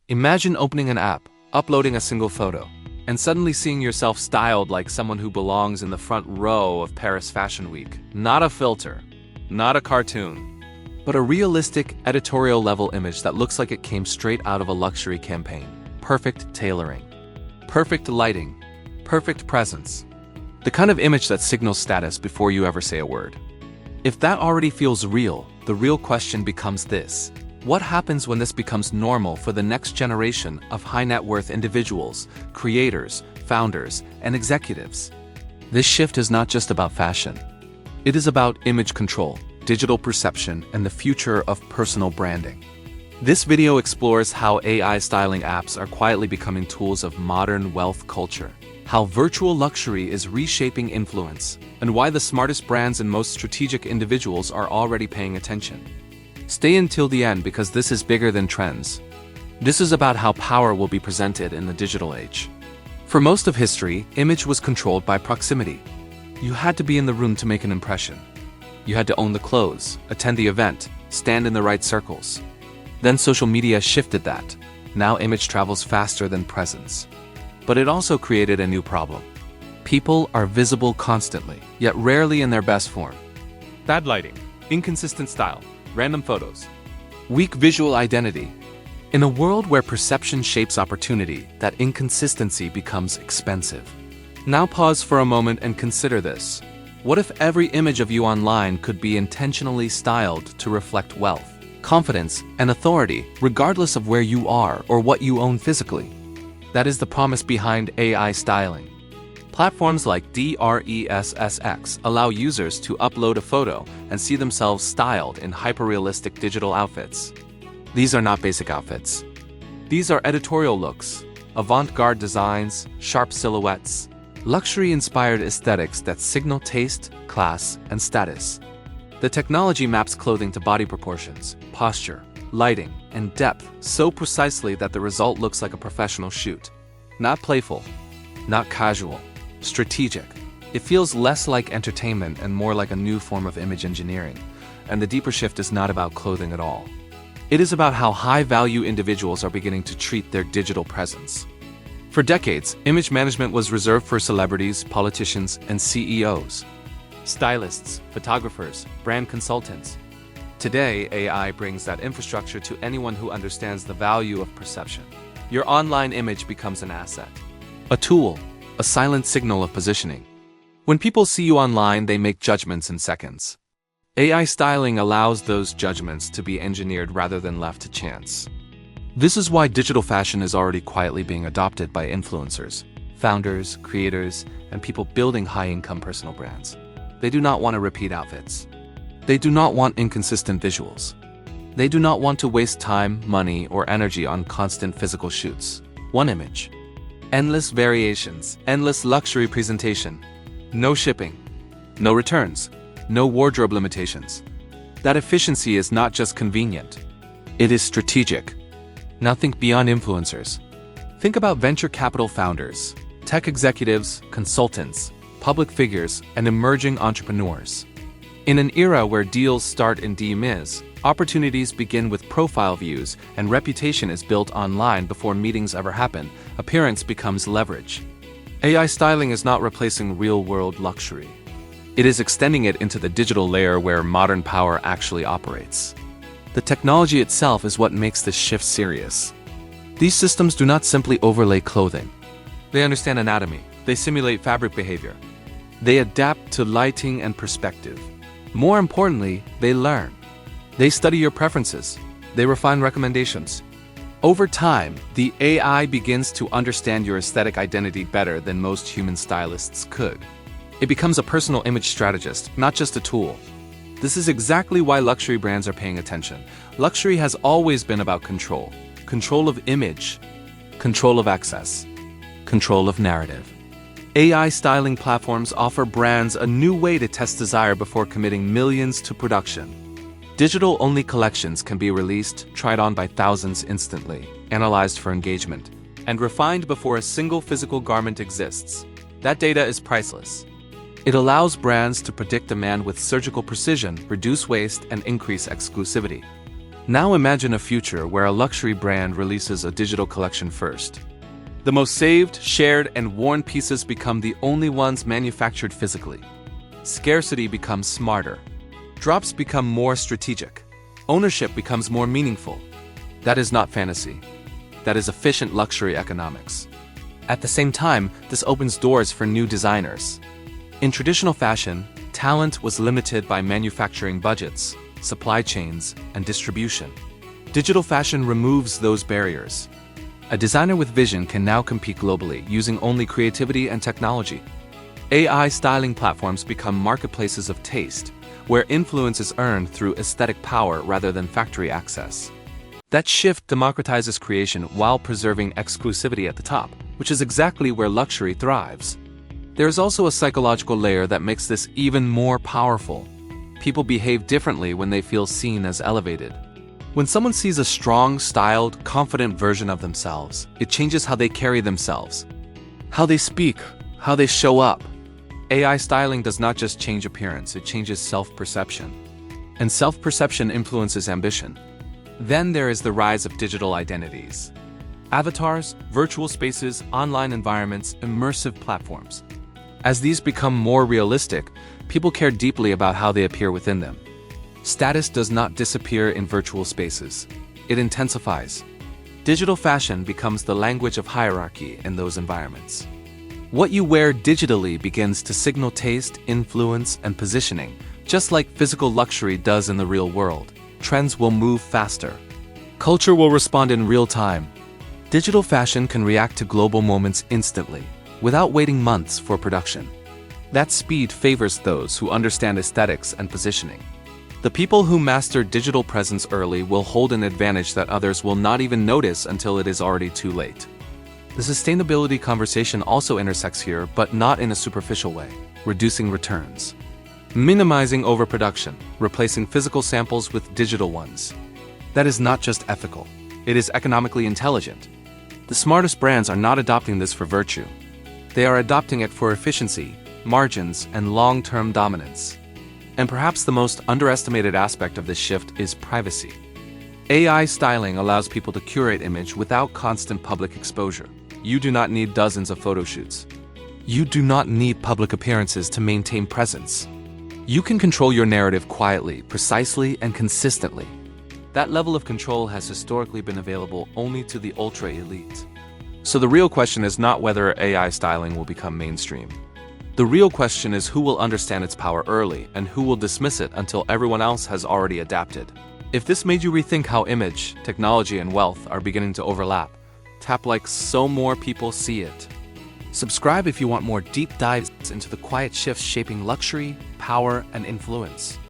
Imagine opening an app, uploading a single photo, and suddenly seeing yourself styled like someone who belongs in the front row of Paris Fashion Week. Not a filter, not a cartoon, but a realistic editorial-level image that looks like it came straight out of a luxury campaign. Perfect tailoring, perfect lighting, perfect presence. The kind of image that signals status before you ever say a word. If that already feels real, the real question becomes this: what happens when this becomes normal for the next generation of high-net-worth individuals, creators, founders, and executives? This shift is not just about fashion. It is about image control, digital perception, and the future of personal branding. This video explores how AI styling apps are quietly becoming tools of modern wealth culture, how virtual luxury is reshaping influence, and why the smartest brands and most strategic individuals are already paying attention. Stay until the end because this is bigger than trends. This is about how power will be presented in the digital age. For most of history, image was controlled by proximity. You had to be in the room to make an impression. You had to own the clothes, attend the event, stand in the right circles. Then social media shifted that. Now image travels faster than presence. But it also created a new problem. People are visible constantly, yet rarely in their best form. Bad lighting, inconsistent style, random photos, weak visual identity. In a world where perception shapes opportunity, that inconsistency becomes expensive. Now pause for a moment and consider this. What if every image of you online could be intentionally styled to reflect wealth, confidence, and authority, regardless of where you are or what you own physically? That is the promise behind AI styling. Platforms like DRESSX allow users to upload a photo and see themselves styled in hyper-realistic digital outfits. These are not basic outfits. These are editorial looks, avant-garde designs, sharp silhouettes, luxury-inspired aesthetics that signal taste, class, and status. The technology maps clothing to body proportions, posture, lighting, and depth so precisely that the result looks like a professional shoot. Not playful, not casual, strategic. It feels less like entertainment and more like a new form of image engineering. And the deeper shift is not about clothing at all. It is about how high-value individuals are beginning to treat their digital presence. For decades, image management was reserved for celebrities, politicians, and CEOs. Stylists, photographers, brand consultants. Today, AI brings that infrastructure to anyone who understands the value of perception. Your online image becomes an asset, a tool, a silent signal of positioning. When people see you online, they make judgments in seconds. AI styling allows those judgments to be engineered rather than left to chance. This is why digital fashion is already quietly being adopted by influencers, founders, creators, and people building high-income personal brands. They do not want to repeat outfits. They do not want inconsistent visuals. They do not want to waste time, money, or energy on constant physical shoots. One image. Endless variations, endless luxury presentation. No shipping. No returns. No wardrobe limitations. That efficiency is not just convenient. It is strategic. Now think beyond influencers. Think about venture capital founders, tech executives, consultants, public figures, and emerging entrepreneurs. In an era where deals start in DMs, opportunities begin with profile views and reputation is built online before meetings ever happen, appearance becomes leverage. AI styling is not replacing real-world luxury. It is extending it into the digital layer where modern power actually operates. The technology itself is what makes this shift serious. These systems do not simply overlay clothing. They understand anatomy. They simulate fabric behavior. They adapt to lighting and perspective. More importantly, they learn. They study your preferences. They refine recommendations. Over time, the AI begins to understand your aesthetic identity better than most human stylists could. It becomes a personal image strategist, not just a tool. This is exactly why luxury brands are paying attention. Luxury has always been about control. Control of image, control of access, control of narrative. AI styling platforms offer brands a new way to test desire before committing millions to production. Digital-only collections can be released, tried on by thousands instantly, analyzed for engagement, and refined before a single physical garment exists. That data is priceless. It allows brands to predict demand with surgical precision, reduce waste, and increase exclusivity. Now imagine a future where a luxury brand releases a digital collection first. The most saved, shared, and worn pieces become the only ones manufactured physically. Scarcity becomes smarter. Drops become more strategic. Ownership becomes more meaningful. That is not fantasy. That is efficient luxury economics. At the same time, this opens doors for new designers. In traditional fashion, talent was limited by manufacturing budgets, supply chains, and distribution. Digital fashion removes those barriers. A designer with vision can now compete globally using only creativity and technology. AI styling platforms become marketplaces of taste, where influence is earned through aesthetic power rather than factory access. That shift democratizes creation while preserving exclusivity at the top, which is exactly where luxury thrives. There is also a psychological layer that makes this even more powerful. People behave differently when they feel seen as elevated. When someone sees a strong, styled, confident version of themselves, it changes how they carry themselves, how they speak, how they show up. AI styling does not just change appearance, it changes self-perception. And self-perception influences ambition. Then there is the rise of digital identities. Avatars, virtual spaces, online environments, immersive platforms. As these become more realistic, people care deeply about how they appear within them. Status does not disappear in virtual spaces. It intensifies. Digital fashion becomes the language of hierarchy in those environments. What you wear digitally begins to signal taste, influence, and positioning, just like physical luxury does in the real world. Trends will move faster. Culture will respond in real time. Digital fashion can react to global moments instantly, without waiting months for production. That speed favors those who understand aesthetics and positioning. The people who master digital presence early will hold an advantage that others will not even notice until it is already too late. The sustainability conversation also intersects here, but not in a superficial way. Reducing returns. Minimizing overproduction, replacing physical samples with digital ones. That is not just ethical. It is economically intelligent. The smartest brands are not adopting this for virtue. They are adopting it for efficiency, margins, and long-term dominance. And perhaps the most underestimated aspect of this shift is privacy. AI styling allows people to curate image without constant public exposure. You do not need dozens of photo shoots. You do not need public appearances to maintain presence. You can control your narrative quietly, precisely, and consistently. That level of control has historically been available only to the ultra-elite. So the real question is not whether AI styling will become mainstream. The real question is who will understand its power early and who will dismiss it until everyone else has already adapted. If this made you rethink how image, technology, and wealth are beginning to overlap, tap like so more people see it. Subscribe if you want more deep dives into the quiet shifts shaping luxury, power, and influence.